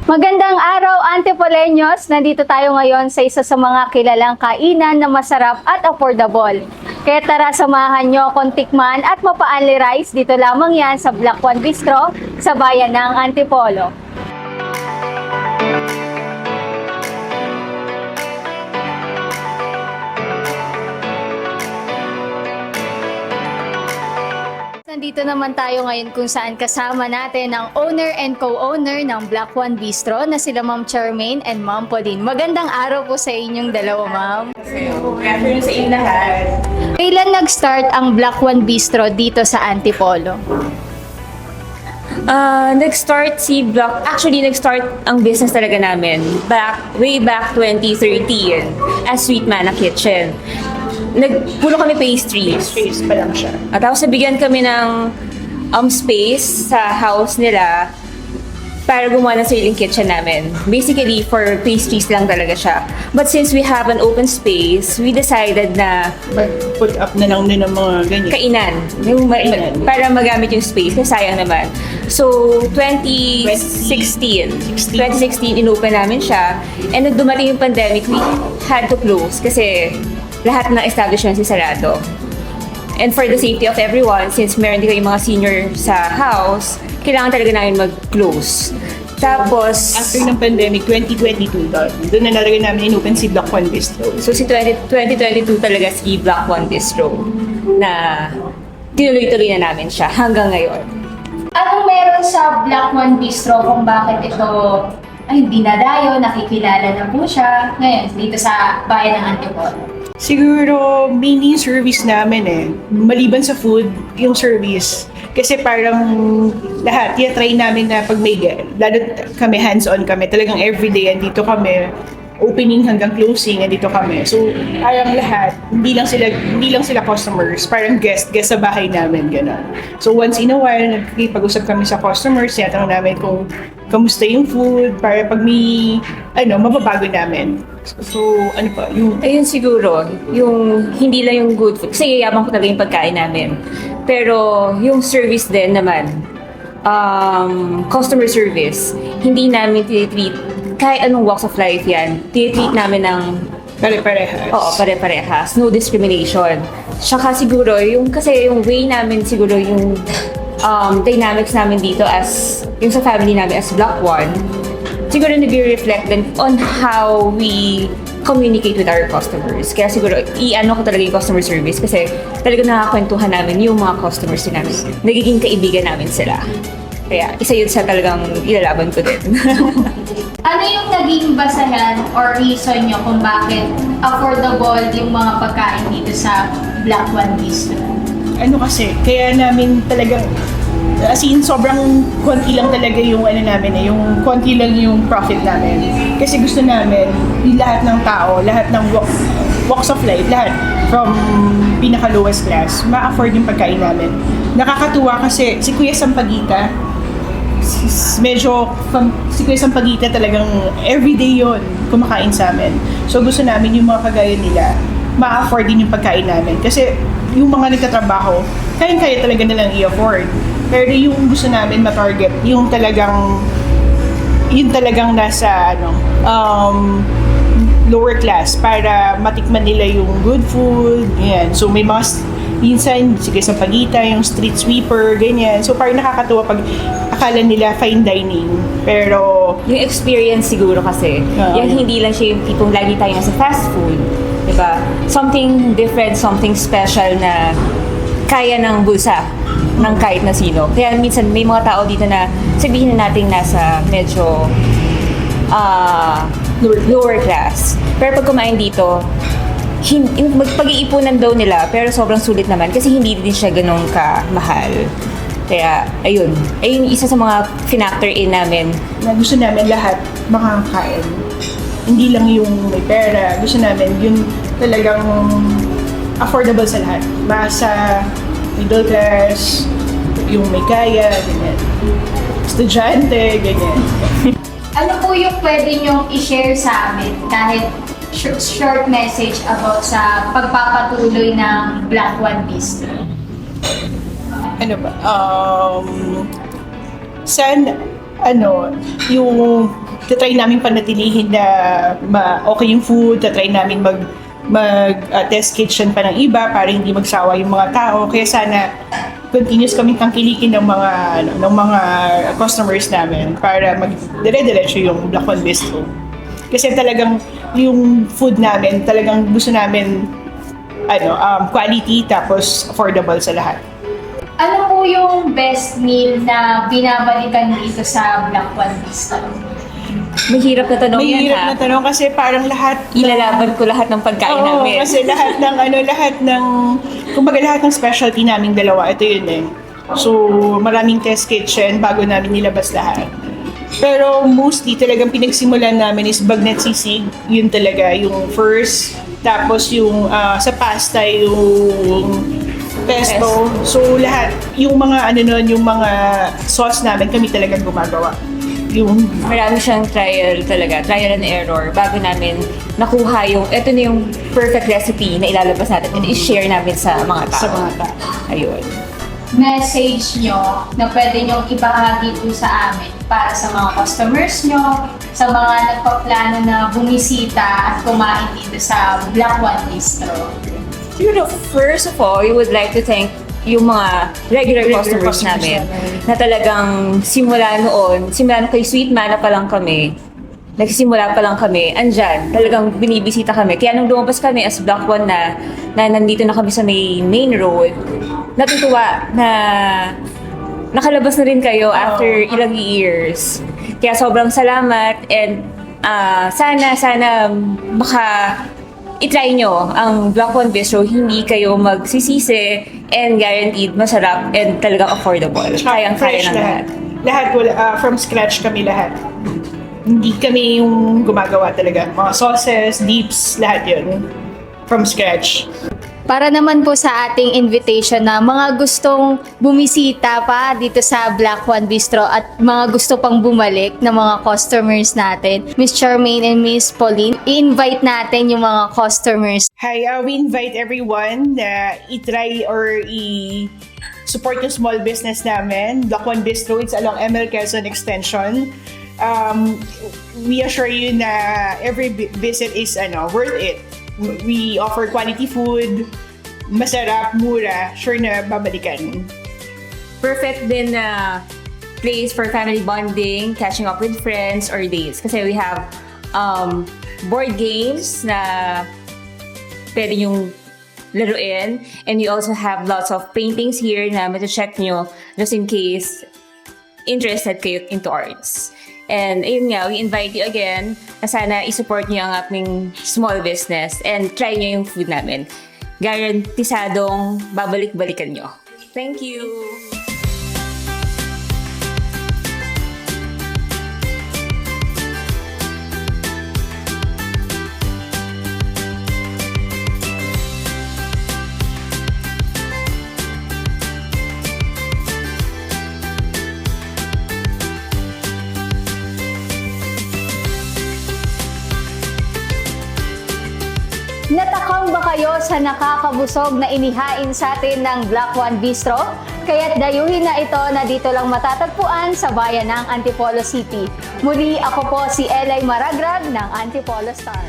Magandang araw, Antipoleños! Nandito tayo ngayon sa isa sa mga kilalang kainan na masarap at affordable. Kaya tara, samahan nyo akong tikman at mapa-only rice. Dito lamang yan sa Black One Bistro sa bayan ng Antipolo. Nandito naman tayo ngayon kung saan kasama natin ang owner and co-owner ng Black One Bistro na sila Ma'am Charmaine and Ma'am Pauline. Magandang araw po sa inyong dalawa, Ma'am. Good afternoon sa inyong lahat. Kailan nag-start ang Black One Bistro dito sa Antipolo? Nag-start ang business talaga namin way back 2013 as Sweet Manna Kitchen. Puno kami pastries. Pastries pa lang siya. At tapos nabigyan kami ng space sa house nila para gumawa ng sariling kitchen namin. Basically, for pastries lang talaga siya. But since we have an open space, we decided na Put up na lang din ng mga ganyan. kainan. Para magamit yung space. Kasi sayang naman. So, 2016, inopen namin siya. And nung dumating yung pandemic, we had to close kasi lahat ng establishments is sarado. And for the safety of everyone, since meron din kayong mga senior sa house, kailangan talaga namin mag-close. Tapos, After ng pandemic, 2022, doon na talaga namin inopen si Black One Bistro. so si 2022 talaga si Black One Bistro na tinuloy-tuloy na namin siya hanggang ngayon. Anong meron sa Black One Bistro kung bakit ito ay dinadayo, nakikilala na po siya ngayon dito sa bayan ng Antipolo? Siguro, mainly yung service namin Maliban sa food, yung service. Kasi parang lahat, try namin na pag may, lalo kami hands-on kami, talagang everyday, andito kami, opening hanggang closing, andito kami. So, parang lahat, hindi lang sila customers, parang guest sa bahay namin, gano'n. So, once in a while, nagkikipag-usap kami sa customers, tinatanong namin kung kamusta yung food, para pag may, mababago namin. So, ano pa, Ayun siguro, yung hindi lang yung good food. Kasi yayabang ko talaga yung pagkain namin. Pero yung service din naman, customer service, hindi namin tinitreat, kahit anong walks of life yan, tinitreat namin ng pare-parehas. oo, pare-parehas. No discrimination. Tsaka siguro, kasi yung way namin siguro, yung dynamics namin dito yung sa family namin as Black One, siguro nag-reflect din on how we communicate with our customers. Kaya siguro, ko talaga yung customer service kasi talaga nakakwentuhan namin yung mga customers din namin. Nagiging kaibigan namin sila. Kaya isa yun sa talagang ilalaban ko din. Ano yung naging basahan or reason nyo kung bakit affordable yung mga pagkain dito sa Black One Bistro? Kasi, kaya namin talagang, as in, sobrang konti lang talaga yung yung konti lang yung profit namin. Kasi gusto namin, yung lahat ng tao, lahat ng walks of life, lahat, from pinaka-lowest class, ma-afford yung pagkain namin. Nakakatuwa kasi si Kuya Sampaguita, si Kuya Sampaguita talagang everyday yon kumakain sa amin. So gusto namin yung mga kagaya nila, ma-afford din yung pagkain namin. Kasi yung mga nagtatrabaho, kaya talaga nilang i-afford. Pero yung gusto namin ma-target, yung talagang nasa lower class para matikman nila yung good food, yan. So may mga minsan, sige sa pagita, yung street sweeper, ganyan. So parang nakakatuwa pag akala nila fine dining. Pero Yung experience siguro kasi, yung hindi lang siya yung tipong lagi tayo nasa fast food. Diba? Something different, something special na kaya ng bulsa ng kahit na sino. Kaya minsan may mga tao dito na sabihin na natin nasa medyo lower class. Pero pag kumain dito, magpag-iipunan daw nila pero sobrang sulit naman kasi hindi din siya ganun kamahal. Kaya, ayun isa sa mga factor in namin. na gusto namin lahat makakain. Hindi lang yung may pera. Gusto namin yung talagang affordable sa lahat. Masa middle class, yung may kaya, ganyan. Estudyante, ganyan. Ano po yung pwede nyong i-share sa amin kahit short message about sa pagpapatuloy ng Black One Bistro? Ano ba? Sana, yung tatry namin panatilihin na okay yung food, tatry namin test kitchen pa ng iba para hindi magsawa yung mga tao. Kaya sana continuous kaming tangkilikin ng mga customers namin para dire-diretso yung Black One Bistro. Kasi talagang yung food namin, talagang gusto namin quality tapos affordable sa lahat. Ano po yung best meal na binabalikan dito sa Black One Bistro? Mahirap na tanong yan, Mahirap ha? na tanong kasi parang lahat Ilalaban ko lahat ng pagkain Oo, namin. kasi kumbaga lahat ng specialty naming dalawa, ito yun eh. So, maraming test kitchen bago namin nilabas lahat. Pero mostly talagang pinagsimulan namin is bagnet sisig, yun talaga, yung first. Tapos yung sa pasta, yung pesto. So, lahat, yung mga yung mga sauce namin, kami talagang gumagawa. Marami siyang trial and error bago namin nakuha ito na yung perfect recipe na ilalabas natin and i-share namin sa mga tao. Sa mga tao. Ayun. Message nyo na pwede nyong ibahagi po sa amin para sa mga customers nyo, sa mga nagpaplano na bumisita at kumain dito sa Black One Bistro. Siguro, first of all, we would like to thank yung mga regular customers namin na talagang simula nung kay Sweet Mana pa lang kami, nagsisimula pa lang kami, andyan, talagang binibisita kami. Kaya nung lumabas kami as Black One na nandito na kami sa main road, natutuwa na nakalabas na rin kayo after ilang years. Kaya sobrang salamat and sana i-try nyo ang Black One Bistro, hindi kayo magsisisi and guaranteed masarap and talagang affordable. Kayang-kaya ng lahat. Lahat, from scratch kami lahat. Hindi kami yung gumagawa talaga. Mga sauces, dips, lahat yun. From scratch. Para naman po sa ating invitation na mga gustong bumisita pa dito sa Black One Bistro at mga gusto pang bumalik na mga customers natin, Miss Charmaine and Miss Pauline, i-invite natin yung mga customers. Hi, we invite everyone na i-try or i-support yung small business namin. Black One Bistro, it's along ML Quezon Extension. We assure you na every visit is worth it. We offer quality food, masarap, mura, sure na babalikan. Perfect din na place for family bonding, catching up with friends or dates. Kasi we have board games na pwede yung laruin. And we also have lots of paintings here na check nyo just in case interested kayo into arts. And ayun nga, we invite you again na sana i-support nyo ang aming small business and try nyo yung food namin. Garantisadong babalik-balikan nyo. Thank you! Natakam ba kayo sa nakakabusog na inihain sa atin ng Black One Bistro? Kaya't dayuhin na ito na dito lang matatagpuan sa bayan ng Antipolo City. Muli, ako po si Elay Maragrag ng Antipolo Star.